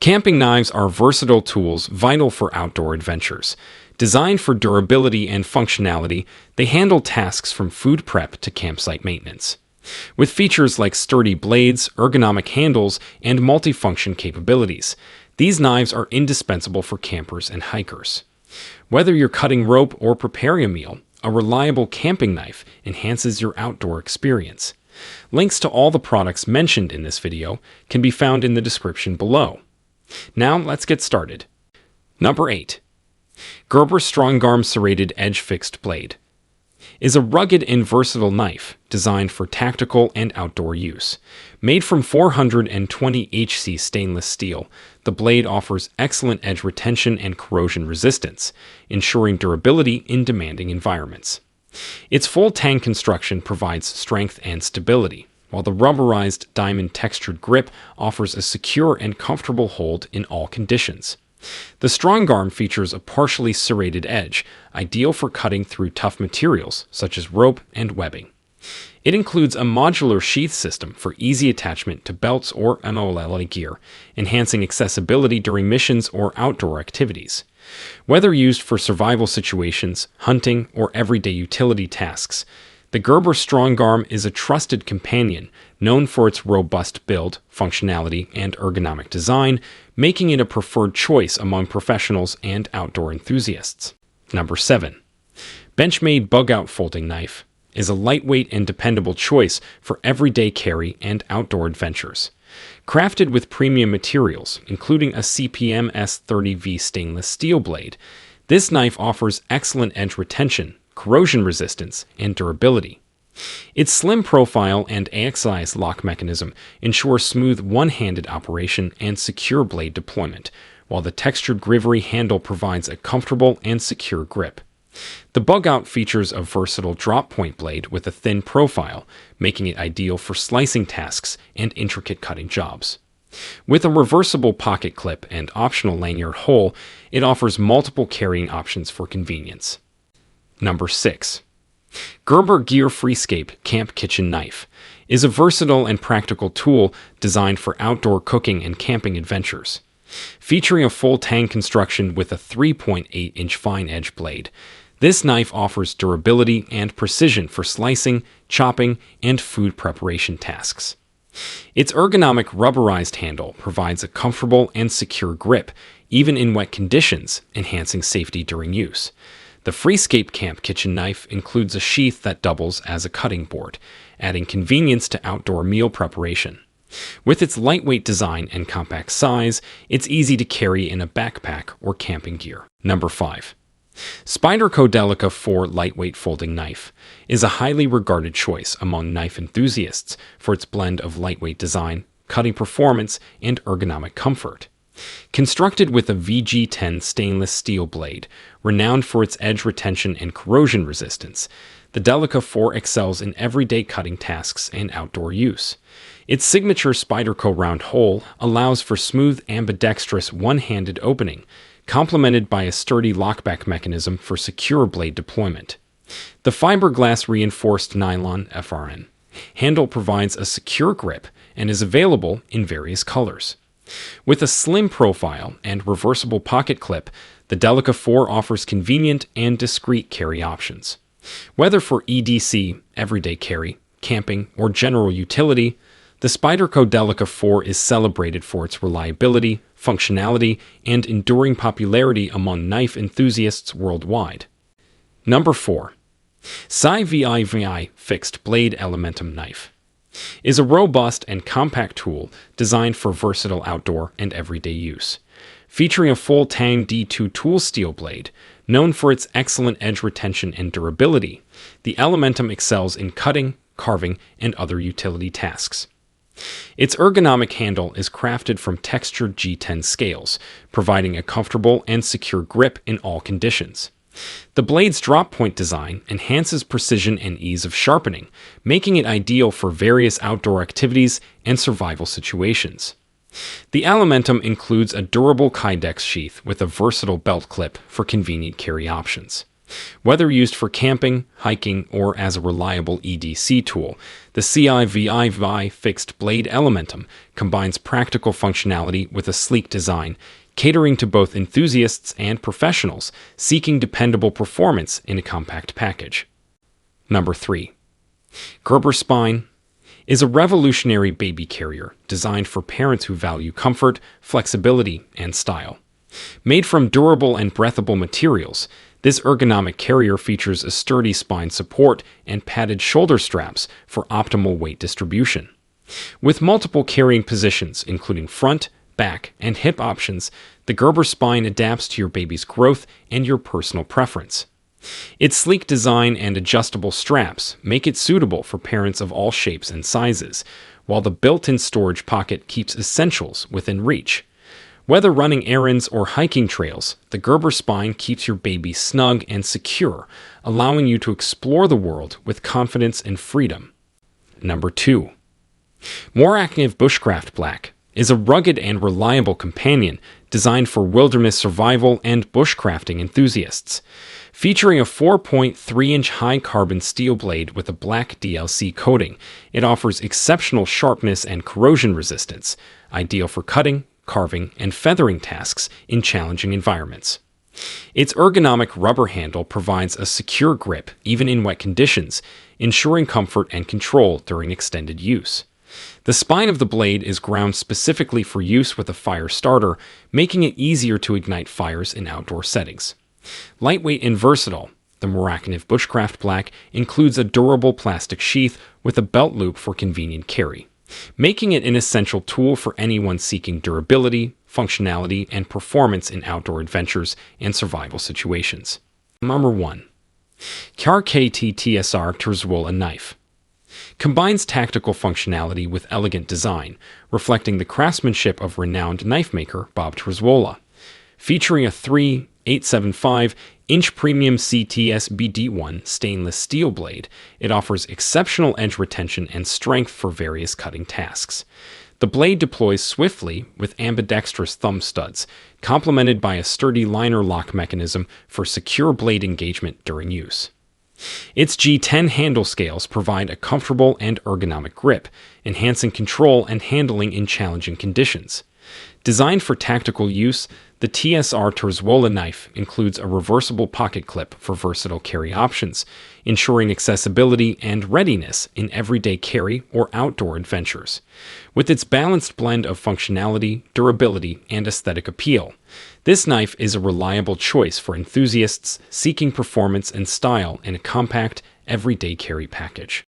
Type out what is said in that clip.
Camping knives are versatile tools vital for outdoor adventures. Designed for durability and functionality, they handle tasks from food prep to campsite maintenance. With features like sturdy blades, ergonomic handles, and multifunction capabilities, these knives are indispensable for campers and hikers. Whether you're cutting rope or preparing a meal, a reliable camping knife enhances your outdoor experience. Links to all the products mentioned in this video can be found in the description below. Now let's get started. Number 8. Gerber Strongarm Serrated Edge Fixed Blade is a rugged and versatile knife designed for tactical and outdoor use. Made from 420 HC stainless steel, the blade offers excellent edge retention and corrosion resistance, ensuring durability in demanding environments. Its full Tang construction provides strength and stability, while the rubberized diamond-textured grip offers a secure and comfortable hold in all conditions. The Strongarm features a partially serrated edge, ideal for cutting through tough materials such as rope and webbing. It includes a modular sheath system for easy attachment to belts or MOLL gear, enhancing accessibility during missions or outdoor activities. Whether used for survival situations, hunting, or everyday utility tasks, the Gerber Strongarm is a trusted companion, known for its robust build, functionality, and ergonomic design, making it a preferred choice among professionals and outdoor enthusiasts. Number 7. Benchmade Bugout Folding Knife is a lightweight and dependable choice for everyday carry and outdoor adventures. Crafted with premium materials, including a CPM S30V stainless steel blade, this knife offers excellent edge retention, corrosion resistance, and durability. Its slim profile and AXI's lock mechanism ensure smooth one-handed operation and secure blade deployment, while the textured grivery handle provides a comfortable and secure grip. The Bugout features a versatile drop-point blade with a thin profile, making it ideal for slicing tasks and intricate cutting jobs. With a reversible pocket clip and optional lanyard hole, it offers multiple carrying options for convenience. Number 6. Gerber Gear Freescape Camp Kitchen Knife is a versatile and practical tool designed for outdoor cooking and camping adventures. Featuring a full Tang construction with a 3.8-inch fine edge blade, this knife offers durability and precision for slicing, chopping, and food preparation tasks. Its ergonomic rubberized handle provides a comfortable and secure grip, even in wet conditions, enhancing safety during use. The Freescape Camp Kitchen Knife includes a sheath that doubles as a cutting board, adding convenience to outdoor meal preparation. With its lightweight design and compact size, it's easy to carry in a backpack or camping gear. Number 5. Spyderco Delica 4 Lightweight Folding Knife is a highly regarded choice among knife enthusiasts for its blend of lightweight design, cutting performance, and ergonomic comfort. Constructed with a VG10 stainless steel blade, renowned for its edge retention and corrosion resistance, the Delica 4 excels in everyday cutting tasks and outdoor use. Its signature Spyderco round hole allows for smooth ambidextrous one-handed opening, complemented by a sturdy lockback mechanism for secure blade deployment. The fiberglass reinforced nylon FRN handle provides a secure grip and is available in various colors. With a slim profile and reversible pocket clip, the Delica 4 offers convenient and discreet carry options. Whether for EDC, everyday carry, camping, or general utility, the Spyderco Delica 4 is celebrated for its reliability, functionality, and enduring popularity among knife enthusiasts worldwide. Number 4. CIVIVI Fixed Blade Elementum Knife is a robust and compact tool designed for versatile outdoor and everyday use. Featuring a full Tang D2 tool steel blade, known for its excellent edge retention and durability, the Elementum excels in cutting, carving, and other utility tasks. Its ergonomic handle is crafted from textured G10 scales, providing a comfortable and secure grip in all conditions. The blade's drop-point design enhances precision and ease of sharpening, making it ideal for various outdoor activities and survival situations. The Elementum includes a durable Kydex sheath with a versatile belt clip for convenient carry options. Whether used for camping, hiking, or as a reliable EDC tool, the CIVIVI fixed blade Elementum combines practical functionality with a sleek design, catering to both enthusiasts and professionals seeking dependable performance in a compact package. Number 3. Gerber Spine is a revolutionary baby carrier designed for parents who value comfort, flexibility, and style. Made from durable and breathable materials, this ergonomic carrier features a sturdy spine support and padded shoulder straps for optimal weight distribution. With multiple carrying positions, including front, back, and hip options, the Gerber Spine adapts to your baby's growth and your personal preference. Its sleek design and adjustable straps make it suitable for parents of all shapes and sizes, while the built-in storage pocket keeps essentials within reach. Whether running errands or hiking trails, the Gerber Spine keeps your baby snug and secure, allowing you to explore the world with confidence and freedom. Number 2. Morakniv Bushcraft Black is a rugged and reliable companion designed for wilderness survival and bushcrafting enthusiasts. Featuring a 4.3-inch high-carbon steel blade with a black DLC coating, it offers exceptional sharpness and corrosion resistance, ideal for cutting, carving, and feathering tasks in challenging environments. Its ergonomic rubber handle provides a secure grip even in wet conditions, ensuring comfort and control during extended use. The spine of the blade is ground specifically for use with a fire starter, making it easier to ignite fires in outdoor settings. Lightweight and versatile, the Morakniv Bushcraft Black includes a durable plastic sheath with a belt loop for convenient carry, making it an essential tool for anyone seeking durability, functionality, and performance in outdoor adventures and survival situations. Number 1. CRKT TSR Terzuola Knife combines tactical functionality with elegant design, reflecting the craftsmanship of renowned knife maker Bob Terzuola. Featuring a 3.875-inch premium CTS BD1 stainless steel blade, it offers exceptional edge retention and strength for various cutting tasks. The blade deploys swiftly with ambidextrous thumb studs, complemented by a sturdy liner lock mechanism for secure blade engagement during use. Its G10 handle scales provide a comfortable and ergonomic grip, enhancing control and handling in challenging conditions. Designed for tactical use, the TSR Terzuola knife includes a reversible pocket clip for versatile carry options, ensuring accessibility and readiness in everyday carry or outdoor adventures. With its balanced blend of functionality, durability, and aesthetic appeal, this knife is a reliable choice for enthusiasts seeking performance and style in a compact, everyday carry package.